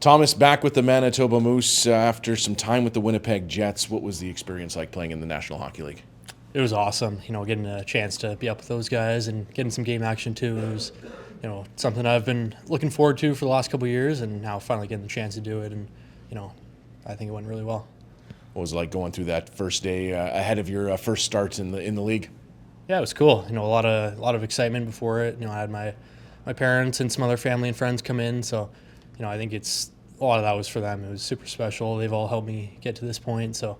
Thomas, back with the Manitoba Moose after some time with the Winnipeg Jets. What was the experience like playing in the National Hockey League? It was awesome, getting a chance to be up with those guys and getting some game action too. It was, something I've been looking forward to for the last couple of years, and now finally getting the chance to do it. And, I think it went really well. What was it like going through that first day ahead of your first start in the league? Yeah, it was cool. A lot of excitement before it. I had my parents and some other family and friends come in, so I think it's a lot of that was for them. It was super special. They've all helped me get to this point, so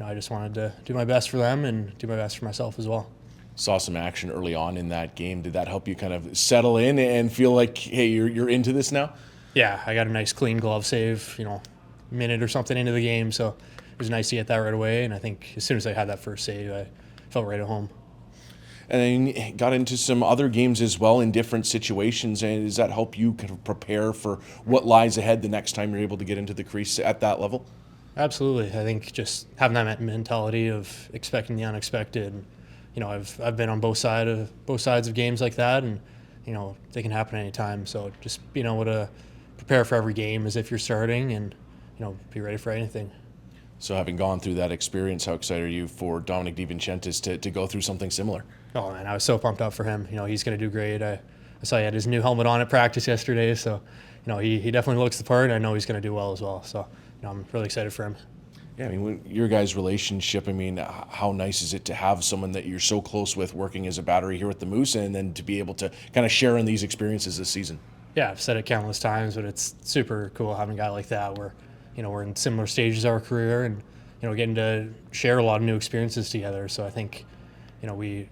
I just wanted to do my best for them and do my best for myself as well. Saw some action early on in that game. Did that help you kind of settle in and feel like, hey, you're into this now? Yeah, I got a nice clean glove save, minute or something into the game, so it was nice to get that right away. And I think as soon as I had that first save, I felt right at home. And then got into some other games as well in different situations. And does that help you kind of prepare for what lies ahead the next time you're able to get into the crease at that level? Absolutely. I think just having that mentality of expecting the unexpected. I've been on both sides of games like that, and they can happen anytime. So just being able to prepare for every game as if you're starting, and be ready for anything. So having gone through that experience, how excited are you for Dominic DiVincentis to go through something similar? Oh man, I was so pumped up for him. He's going to do great. I saw he had his new helmet on at practice yesterday, so he definitely looks the part, and I know he's going to do well as well. So I'm really excited for him. Yeah, your guys' relationship, how nice is it to have someone that you're so close with working as a battery here with the Moose, and then to be able to kind of share in these experiences this season? Yeah, I've said it countless times, but it's super cool having a guy like that where, we're in similar stages of our career and, getting to share a lot of new experiences together. So I think, we,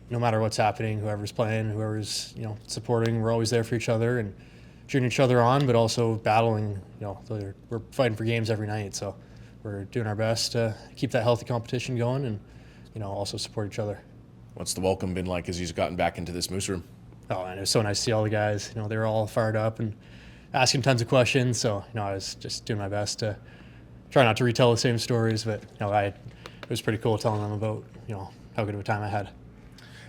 no matter what's happening, whoever's playing, whoever's, supporting, we're always there for each other and cheering each other on, but also battling, we're fighting for games every night. So we're doing our best to keep that healthy competition going and, also support each other. What's the welcome been like as you've gotten back into this Moose room? Oh, and it was so nice to see all the guys. They were all fired up and asking tons of questions. So, I was just doing my best to try not to retell the same stories, but it was pretty cool telling them about how good of a time I had.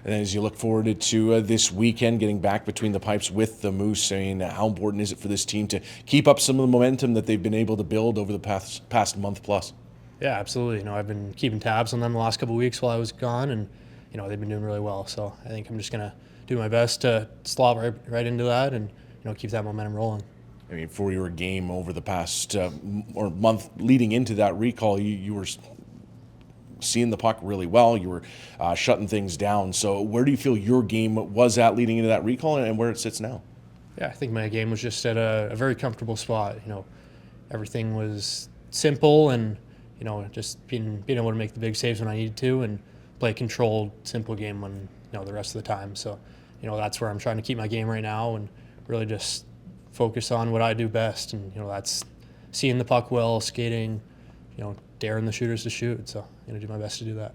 And then as you look forward to this weekend, getting back between the pipes with the Moose, how important is it for this team to keep up some of the momentum that they've been able to build over the past month plus? Yeah, absolutely. I've been keeping tabs on them the last couple of weeks while I was gone, and they've been doing really well. So I think I'm just gonna do my best to slot right into that and keep that momentum rolling. For your game over the past or month leading into that recall, you were seeing the puck really well. You were shutting things down. So where do you feel your game was at leading into that recall and where it sits now? Yeah, I think my game was just at a very comfortable spot. Everything was simple and, just being able to make the big saves when I needed to and play a controlled, simple game when, the rest of the time. So, that's where I'm trying to keep my game right now and really just focus on what I do best. And, that's seeing the puck well, skating, daring the shooters to shoot. So I'm going to do my best to do that.